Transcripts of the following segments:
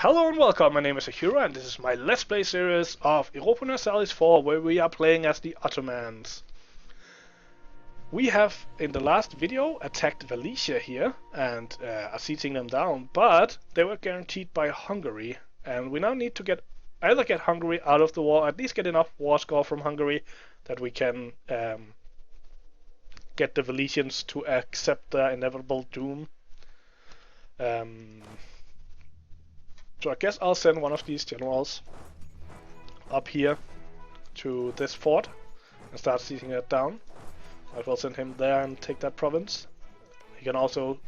Hello and welcome, my name is Akira and this is my Let's Play series of Europa Universalis IV where we are playing as the Ottomans. We have, in the last video, attacked Valencia here and are sieging them down, but they were guaranteed by Hungary and we now need to either get Hungary out of the war, at least get enough war score from Hungary that we can get the Valesians to accept their inevitable doom. So I guess I'll send one of these generals up here to this fort and start sieging it down. I will send him there and take that province. He can also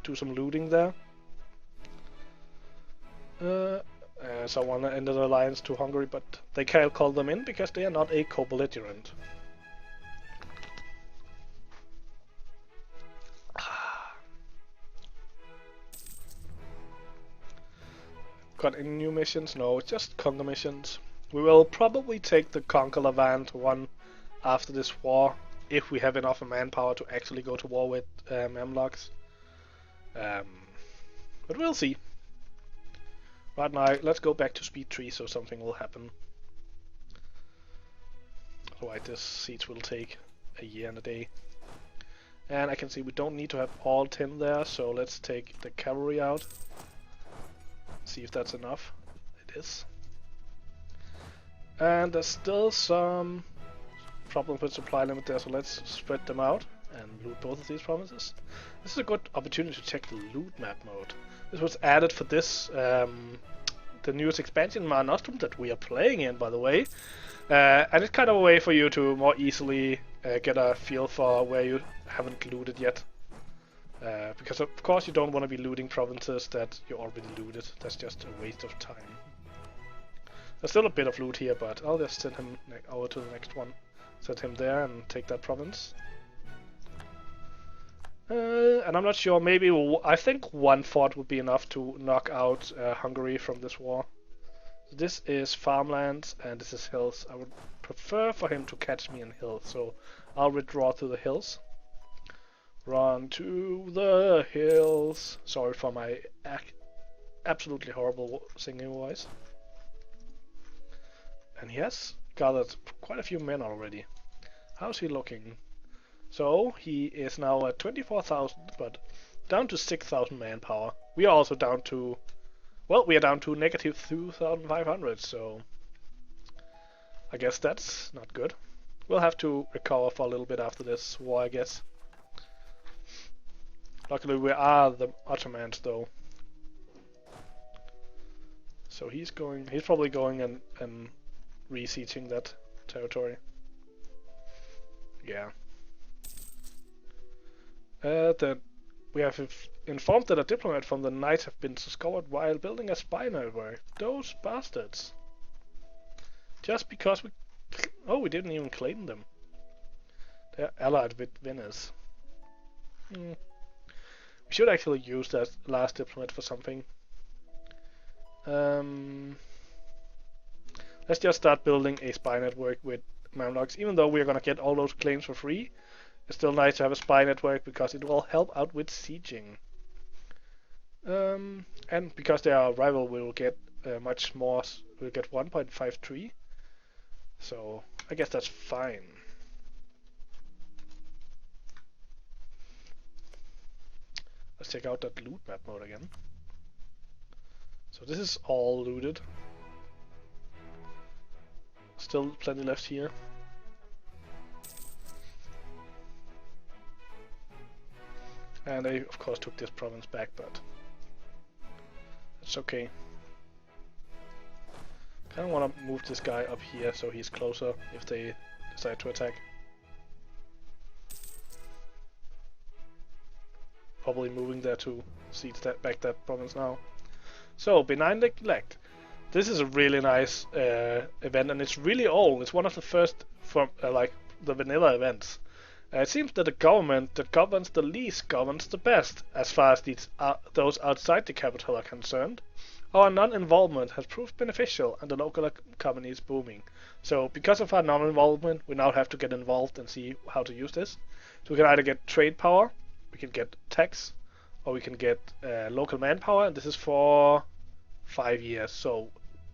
do some looting there. So I want to end an alliance to Hungary, but they can't call them in because they are not a co-belligerent. Got any new missions? No, just conquer missions. We will probably take the Conquer Levant one after this war, if we have enough manpower to actually go to war with Mamluks. But we'll see. Right now, let's go back to speed 3 so something will happen. Otherwise this siege will take a year and a day. And I can see we don't need to have all 10 there, so let's take the cavalry out. See if that's enough. It is. And there's still some problem with supply limit there, so let's spread them out and loot both of these provinces. This is a good opportunity to check the loot map mode. This was added for this, the newest expansion, Mare Nostrum, that we are playing in, by the way. And it's kind of a way for you to more easily get a feel for where you haven't looted yet. Because of course you don't want to be looting provinces that you already looted. That's just a waste of time. There's still a bit of loot here, but I'll just send him over to the next one. Set him there and take that province. And I'm not sure, maybe I think one fort would be enough to knock out Hungary from this war. So this is farmlands and this is hills. I would prefer for him to catch me in hills, so I'll withdraw to the hills. Run to the hills. Sorry for my absolutely horrible singing voice. And he has gathered quite a few men already. How's he looking? So he is now at 24,000, but down to 6,000 manpower. We are also down to, well, we are down to negative 2,500, so I guess that's not good. We'll have to recover for a little bit after this war, I guess. Luckily we are the Ottomans though. So he's probably going and re-sieging that territory. Yeah. That we have informed that a diplomat from the Knights have been discovered while building a spy network. Those bastards. Just because we didn't even claim them. They're allied with Venis. We should actually use that last diplomat for something. Let's just start building a spy network with Mamluks. Even though we're gonna get all those claims for free, it's still nice to have a spy network because it will help out with sieging. And because they are a rival, we will get much more. We'll get 1.53. So I guess that's fine. Let's check out that loot map mode again. So this is all looted. Still plenty left here. And they of course took this province back, but it's okay. Kinda wanna move this guy up here so he's closer if they decide to attack. Probably moving there to siege back that province now. So, benign neglect. This is a really nice event, and it's really old. It's one of the first from like the vanilla events. It seems that the government that governs the least governs the best, as far as those outside the capital are concerned. Our non-involvement has proved beneficial, and the local economy is booming. So, because of our non-involvement, we now have to get involved and see how to use this. So we can either get trade power, we can get tax, or we can get local manpower, and this is for 5 years. So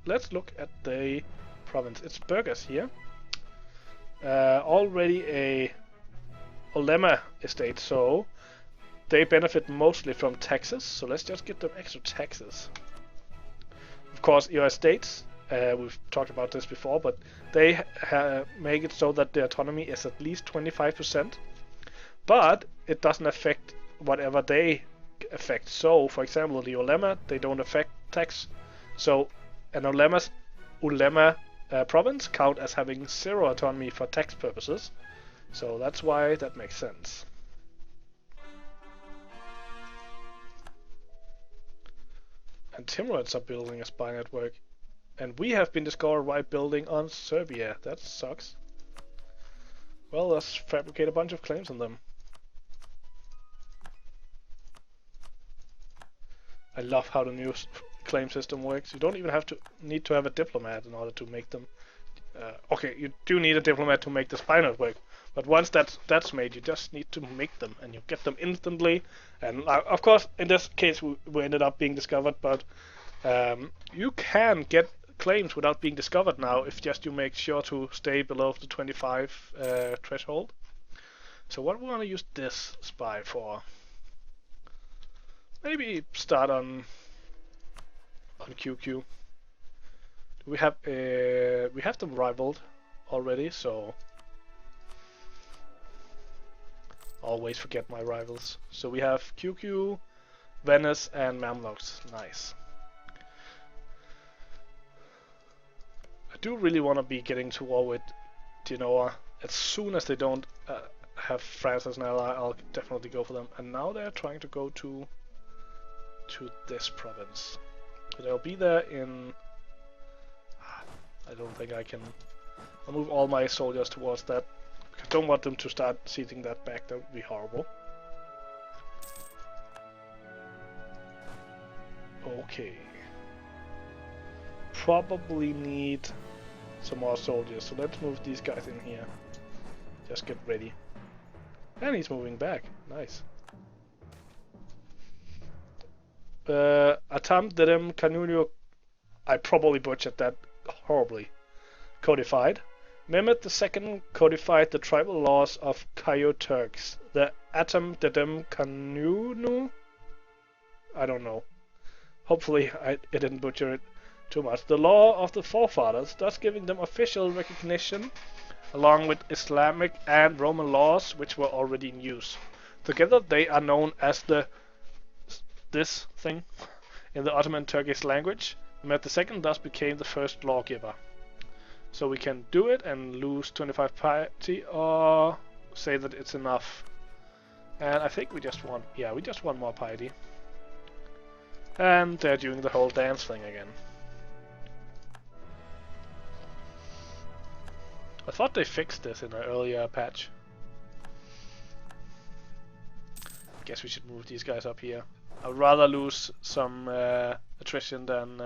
let's look at the province. It's burghers here. Already a Olema estate, so they benefit mostly from taxes. So let's just get them extra taxes. Of course, your estates, we've talked about this before, but they make it so that the autonomy is at least 25%, but it doesn't affect whatever they affect. So, for example, the Ulema, they don't affect tax. So, an Ulema province count as having 0 autonomy for tax purposes. So that's why that makes sense. And Timurids are building a spy network. And we have been discovered while building on Serbia. That sucks. Well, let's fabricate a bunch of claims on them. I love how the new claim system works. You don't even need to have a diplomat in order to make them. Okay, you do need a diplomat to make the spy network, but once that's made, you just need to make them, and you get them instantly. And of course, in this case, we ended up being discovered, but you can get claims without being discovered now if just you make sure to stay below the 25 threshold. So what we want to use this spy for? Maybe start on QQ. We have them rivaled already, so always forget my rivals. So we have QQ, Venis, and Mamluks. Nice. I do really want to be getting to war with Genoa. As soon as they don't have France as an ally, I'll definitely go for them. And now they're trying to go to this province. So they'll be there in... I don't think I can... I'll move all my soldiers towards that. I don't want them to start sieging that back, that would be horrible. Okay. Probably need some more soldiers, so let's move these guys in here. Just get ready. And he's moving back. Nice. Atam Dedem Canunio, I probably butchered that horribly. Codified. Mehmet II codified the tribal laws of Kayo Turks. The Atam Dedem Canunu? I don't know. Hopefully I didn't butcher it too much. The law of the forefathers, thus giving them official recognition along with Islamic and Roman laws which were already in use. Together they are known as this thing in the Ottoman Turkish language. Mehmet II thus became the first lawgiver. So we can do it and lose 25 piety, or say that it's enough. And I think we just want, yeah, we just want more piety. And they're doing the whole dance thing again. I thought they fixed this in an earlier patch. Guess we should move these guys up here. I would rather lose some attrition than...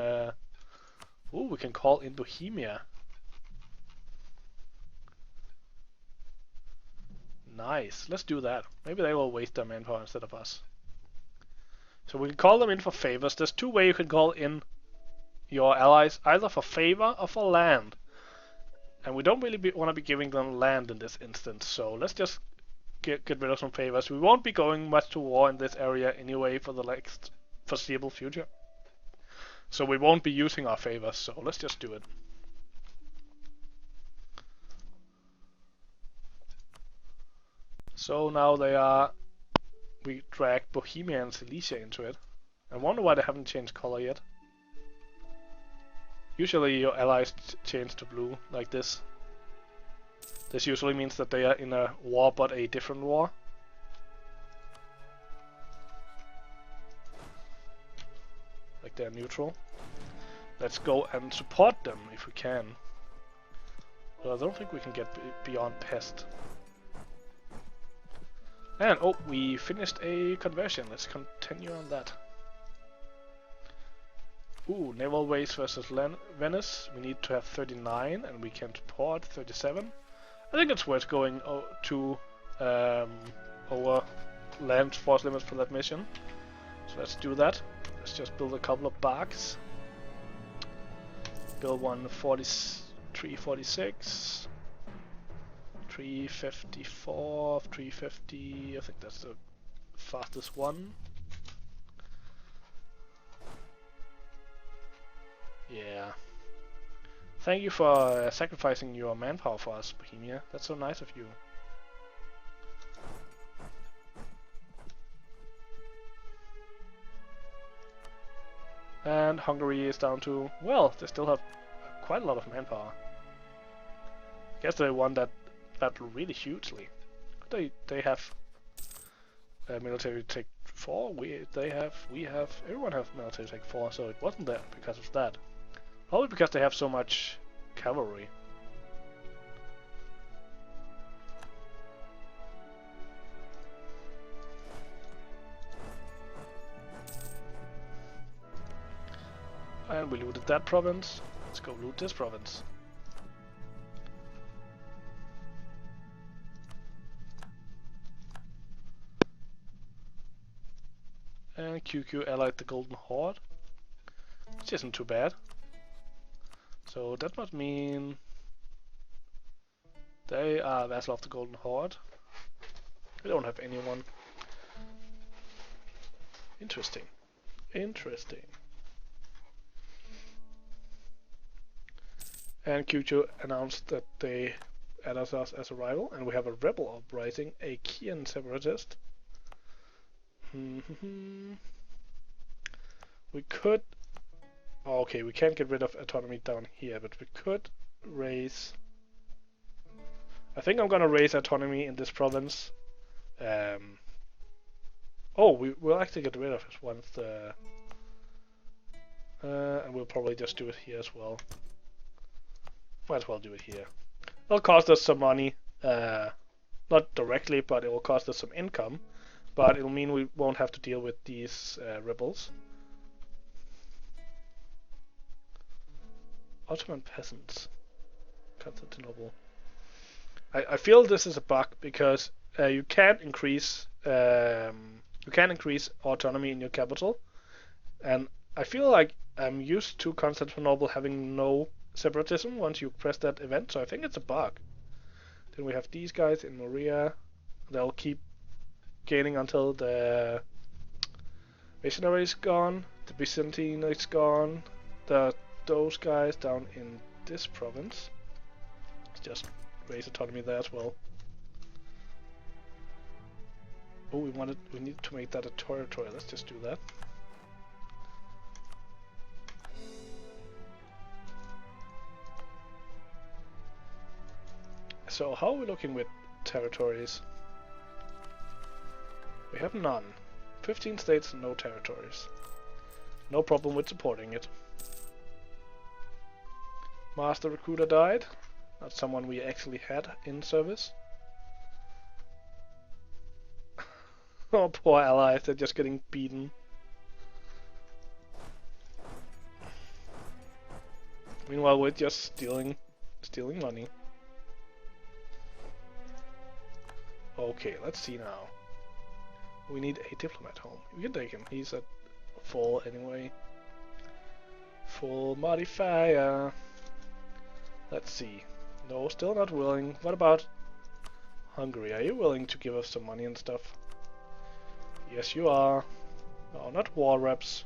Ooh, we can call in Bohemia. Nice, let's do that. Maybe they will waste their manpower instead of us. So we can call them in for favors. There's two ways you can call in your allies, either for favor or for land. And we don't really want to be giving them land in this instance, so let's just get rid of some favors. We won't be going much to war in this area anyway for the next foreseeable future. So we won't be using our favors, so let's just do it. So now we dragged Bohemia and Silesia into it. I wonder why they haven't changed color yet. Usually your allies change to blue, like this. This usually means that they are in a war, but a different war. Like they're neutral. Let's go and support them if we can. But I don't think we can get beyond pest. And oh, we finished a conversion. Let's continue on that. Ooh, naval ways versus Venice. We need to have 39 and we can support 37. I think it's worth going to over land force limits for that mission. So let's do that. Let's just build a couple of barks. Build one 346, 354, 350. I think that's the fastest one. Yeah. Thank you for sacrificing your manpower for us, Bohemia. That's so nice of you. And Hungary is down to, well, they still have quite a lot of manpower. I guess they won that battle really hugely. They have military tech 4. We have, everyone have military tech 4. So it wasn't that because of that. Probably because they have so much cavalry. And we looted that province. Let's go loot this province. And QQ allied the Golden Horde, which isn't too bad. So that must mean they are vassal of the Golden Horde. We don't have anyone. Interesting. Interesting. And Q2 announced that they added us as a rival, and we have a rebel uprising, a Kian separatist. We could... Oh, okay, we can't get rid of autonomy down here, but we could raise... I think I'm gonna raise autonomy in this province. Oh, we will actually get rid of it once the... and we'll probably just do it here as well. Might as well do it here. It'll cost us some money. Not directly, but it will cost us some income. But it'll mean we won't have to deal with these rebels. Ottoman peasants. Constantinople. I feel this is a bug because you can't increase autonomy in your capital, and I feel like I'm used to Constantinople having no separatism once you press that event, so I think it's a bug. Then we have these guys in Morea. They'll keep gaining until the missionary is gone, the Byzantine is gone, those guys down in this province. Let's just raise autonomy there as well. Oh, we need to make that a territory. Let's just do that. So how are we looking with territories? We have none. 15 states, no territories. No problem with supporting it. Master Recruiter died. Not someone we actually had in service. Oh, poor allies, they're just getting beaten. Meanwhile, we're just stealing money. Okay, let's see now. We need a diplomat home. We can take him. He's at full anyway. Full modifier. Let's see. No, still not willing. What about Hungary? Are you willing to give us some money and stuff? Yes, you are. No, not war reps.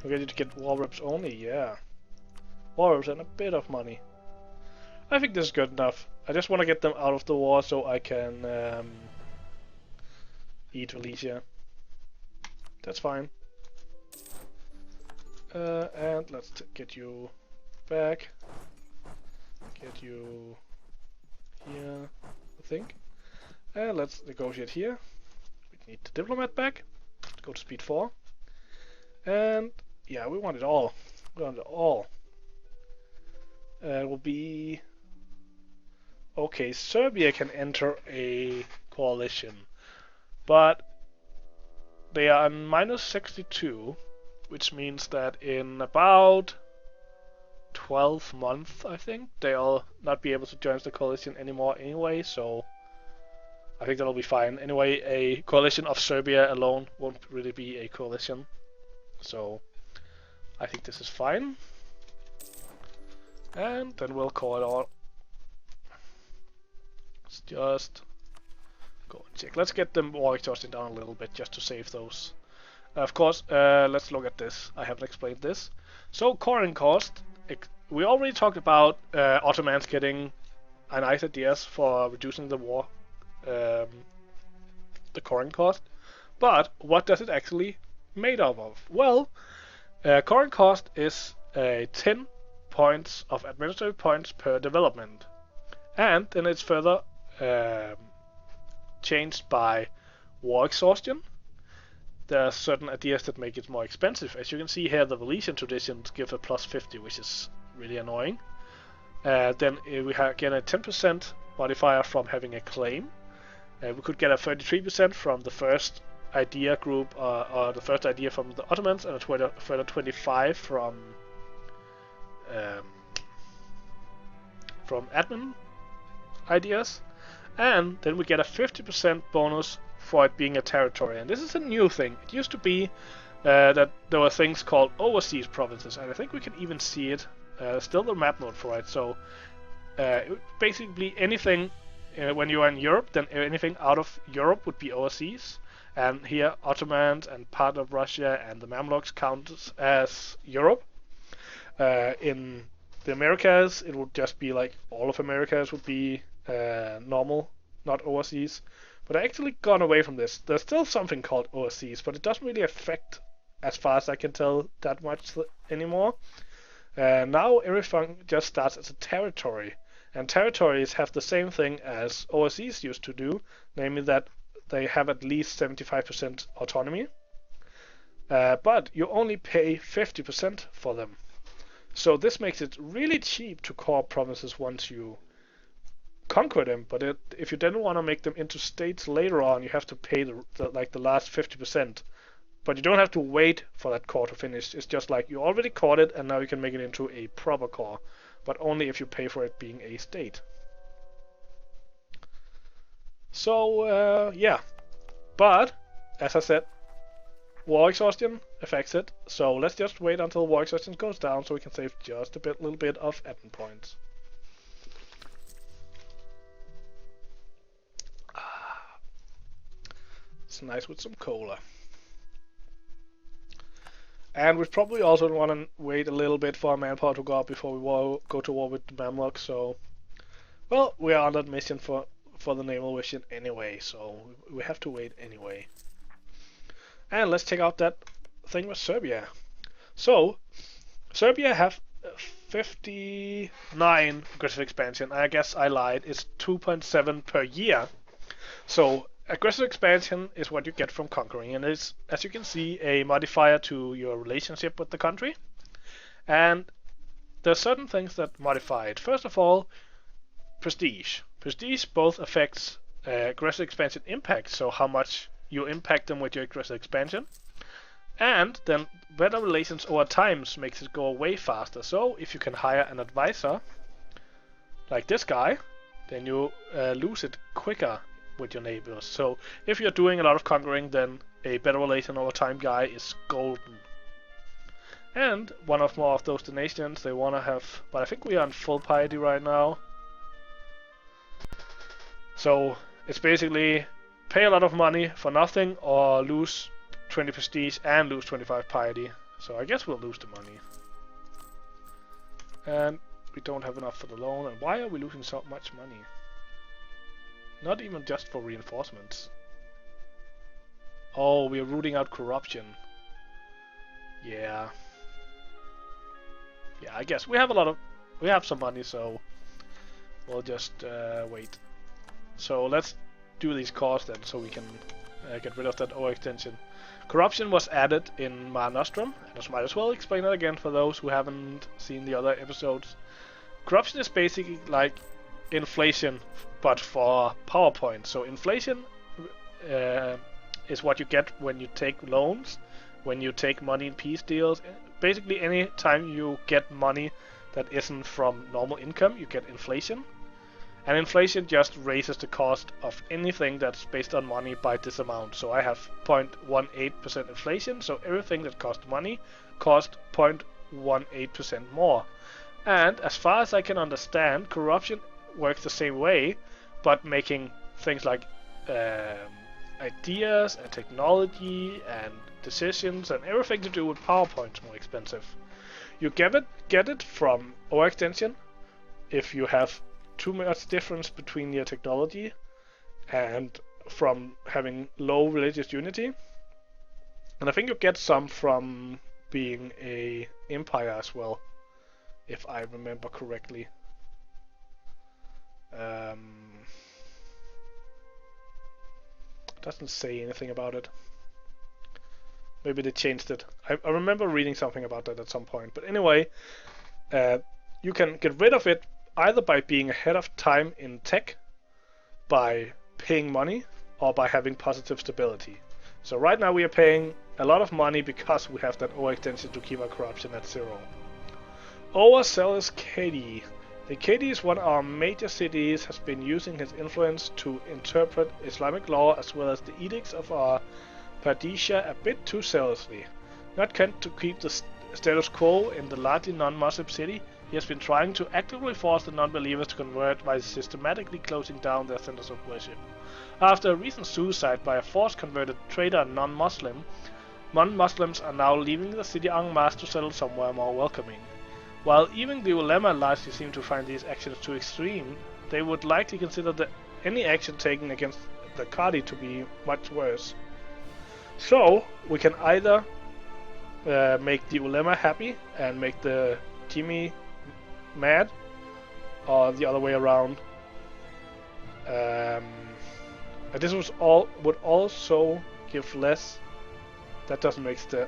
We're ready to get war reps only, yeah. War reps and a bit of money. I think this is good enough. I just want to get them out of the war so I can eat Valencia. That's fine. And let's get you back. Get you here, I think. And let's negotiate here. We need the diplomat back. Go to speed 4. And yeah, we want it all. We want it all. It will be... Okay, Serbia can enter a coalition, but they are on minus 62, which means that in about 12 months, I think, they'll not be able to join the coalition anymore anyway, so I think that'll be fine. Anyway, a coalition of Serbia alone won't really be a coalition, so I think this is fine. And then we'll call it all. Let's just go and check. Let's get the war exhaustion down a little bit just to save those. Of course, let's look at this. I haven't explained this. So coring cost, we already talked about Ottomans getting nice ideas for reducing the war, the coring cost. But what does it actually made up of? Well, coring cost is 10 points of administrative points per development, and then it's further changed by war exhaustion. There are certain ideas that make it more expensive. As you can see here, the Valesian traditions give a plus 50, which is really annoying. Then we get a 10% modifier from having a claim. We could get a 33% from the first idea group, or the first idea from the Ottomans, and a further 25 from admin ideas. And then we get a 50% bonus for it being a territory. And this is a new thing. It used to be that there were things called overseas provinces, and I think we can even see it. Still the map mode for it. So basically anything when you are in Europe, then anything out of Europe would be overseas. And here Ottomans and part of Russia and the Mamluks count as Europe. In the Americas, it would just be like all of Americas would be normal, not overseas. But I actually gone away from this. There's still something called overseas, but it doesn't really affect, as far as I can tell, that much anymore. Now everything just starts as a territory, and territories have the same thing as overseas used to do, namely that they have at least 75% autonomy, but you only pay 50% for them. So this makes it really cheap to core provinces once you conquer them, but if you then want to make them into states later on, you have to pay the last 50%. But you don't have to wait for that core to finish. It's just like you already caught it, and now you can make it into a proper core, but only if you pay for it being a state. So yeah, but as I said, war exhaustion affects it. So let's just wait until war exhaustion goes down, so we can save just a little bit of admin points. It's nice with some cola. And we probably also want to wait a little bit for our manpower to go up before we go to war with the Mamluks. So, well, we are on that mission for the naval mission anyway, so we have to wait anyway. And let's check out that thing with Serbia. So, Serbia have 59 aggressive expansion. I guess I lied. It's 2.7 per year. So aggressive expansion is what you get from conquering, and it's, as you can see, a modifier to your relationship with the country. And there are certain things that modify it. First of all, prestige. Prestige both affects aggressive expansion impact, so how much you impact them with your aggressive expansion, and then better relations over time makes it go way faster. So if you can hire an advisor like this guy, then you lose it quicker with your neighbors. So if you're doing a lot of conquering, then a better relation over time guy is golden. And one of more of those donations they want to have, but I think we are on full piety right now. So it's basically pay a lot of money for nothing, or lose 20 prestige and lose 25 piety. So I guess we'll lose the money. And we don't have enough for the loan. And why are we losing so much money? Not even just for reinforcements. Oh, we are rooting out corruption. Yeah. Yeah, I guess we have some money, so we'll just wait. So let's do these cores then, so we can get rid of that overextension. Corruption was added in Mare Nostrum, and I might as well explain it again for those who haven't seen the other episodes. Corruption is basically like inflation, but for PowerPoint. So inflation is what you get when you take loans, when you take money in peace deals. Basically, any time you get money that isn't from normal income, you get inflation. And inflation just raises the cost of anything that's based on money by this amount. So I have 0.18% inflation, so everything that costs money costs 0.18% more. And as far as I can understand, corruption works the same way, but making things like ideas and technology and decisions and everything to do with PowerPoint more expensive. You get it from overextension if you have too much difference between your technology, and from having low religious unity. And I think you get some from being a empire as well, if I remember correctly. Doesn't say anything about it. Maybe they changed it. I remember reading something about that at some point. But anyway, you can get rid of it either by being ahead of time in tech, by paying money, or by having positive stability. So right now we are paying a lot of money because we have that overextension to keep our corruption at 0. Oversell is Katie. The Katie is one of our major cities, has been using his influence to interpret Islamic law as well as the edicts of our Padishah a bit too zealously. Not content to keep the status quo in the largely non-Muslim city, he has been trying to actively force the non-believers to convert by systematically closing down their centers of worship. After a recent suicide by a force-converted traitor non-Muslim, non-Muslims are now leaving the city en masse to settle somewhere more welcoming. While even the ulema largely seem to find these actions too extreme, they would likely consider any action taken against the Qadi to be much worse. So, we can either make the ulema happy and make the Jimmy mad, or the other way around. This would also give less. That doesn't make sense.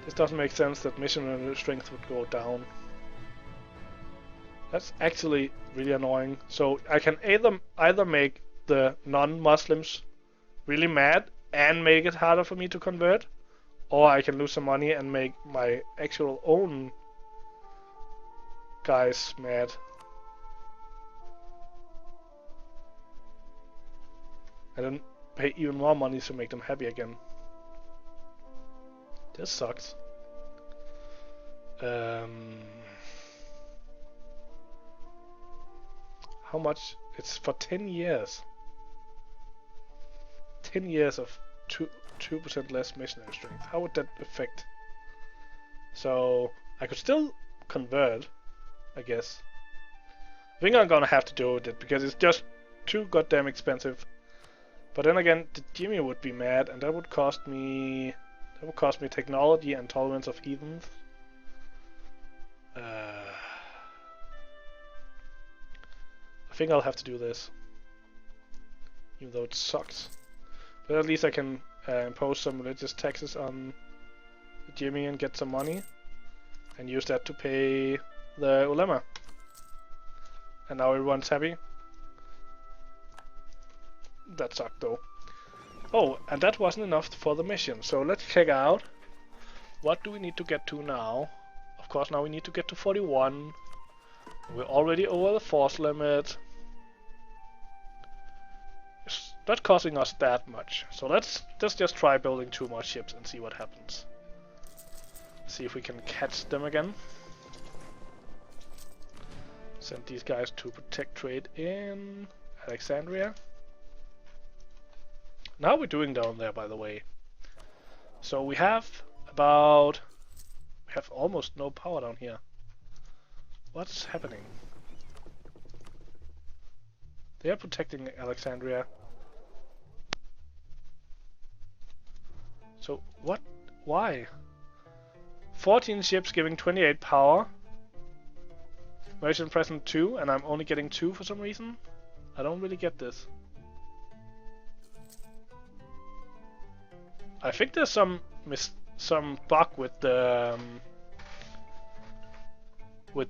This doesn't make sense that missionary strength would go down. That's actually really annoying. So I can either make the non-Muslims really mad and make it harder for me to convert, or I can lose some money and make my actual own guys mad. And then pay even more money to make them happy again. This sucks. How much? It's for 10 years. 10 years of 2% less missionary strength. How would that affect? So I could still convert, I guess. I think I'm gonna have to do it because it's just too goddamn expensive. But then again, the Jimmy would be mad, and that would cost me. That would cost me technology and tolerance of heathens. I think I'll have to do this, even though it sucks. But at least I can impose some religious taxes on the Jimmy and get some money, and use that to pay the ulema. And now everyone's happy. That sucked though. Oh, and that wasn't enough for the mission. So let's check out what do we need to get to now. Of course, now we need to get to 41. We're already over the force limit. It's not costing us that much. So let's just try building 2 more ships and see what happens. See if we can catch them again. Send these guys to protect trade in Alexandria. How are we doing down there, by the way? So we have almost no power down here. What's happening? They are protecting Alexandria. So what? Why? 14 ships giving 28 power. Merchant present 2, and I'm only getting 2 for some reason. I don't really get this. I think there's some bug with the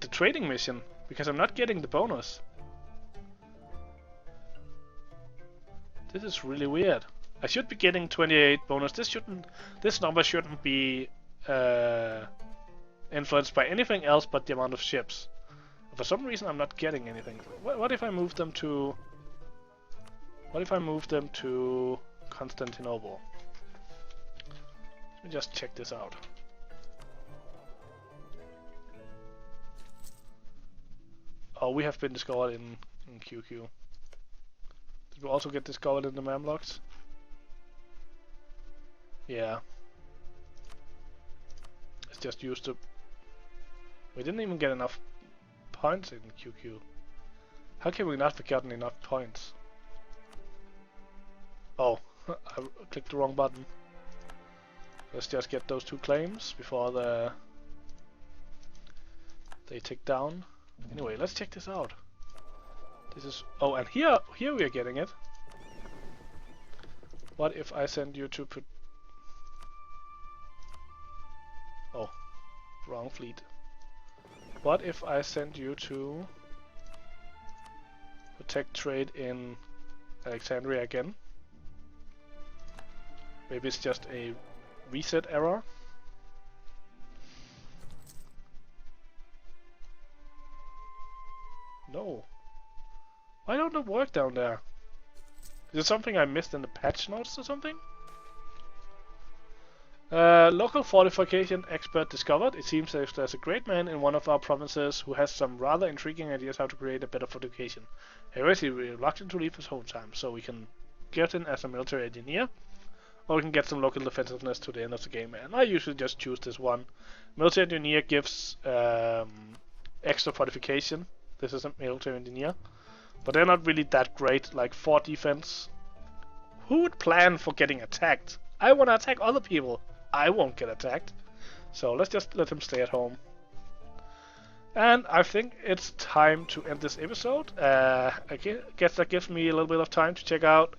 trading mission, because I'm not getting the bonus. This is really weird. I should be getting 28 bonus. This number shouldn't be influenced by anything else but the amount of ships. For some reason, I'm not getting anything. What if I move them to? What if I move them to Constantinople? Let me just check this out. Oh, we have been discovered in QQ. Did we also get discovered in the Mamluks? Yeah. Let's just use the... We didn't even get enough points in QQ. How can we not have gotten enough points? Oh, I clicked the wrong button. Let's just get those 2 claims before they tick down. Anyway, let's check this out. This is... Oh, and here we are getting it. What if I send you to put... Oh, wrong fleet. What if I send you to protect trade in Alexandria again? Maybe it's just a reset error. No. Why don't it work down there? Is it something I missed in the patch notes or something? Local fortification expert discovered. It seems that there's a great man in one of our provinces who has some rather intriguing ideas how to create a better fortification. However, he's reluctant to leave his hometown, so we can get in as a military engineer, or we can get some local defensiveness to the end of the game. And I usually just choose this one. Military engineer gives extra fortification. This is a military engineer, but they're not really that great. Like 4 defense. Who would plan for getting attacked? I want to attack other people. I won't get attacked. So let's just let him stay at home. And I think it's time to end this episode. I guess that gives me a little bit of time to check out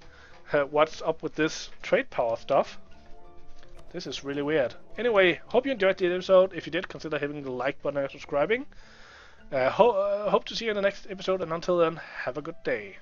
what's up with this trade power stuff. This is really weird. Anyway, hope you enjoyed the episode. If you did, consider hitting the like button and subscribing. Hope to see you in the next episode, and until then, have a good day.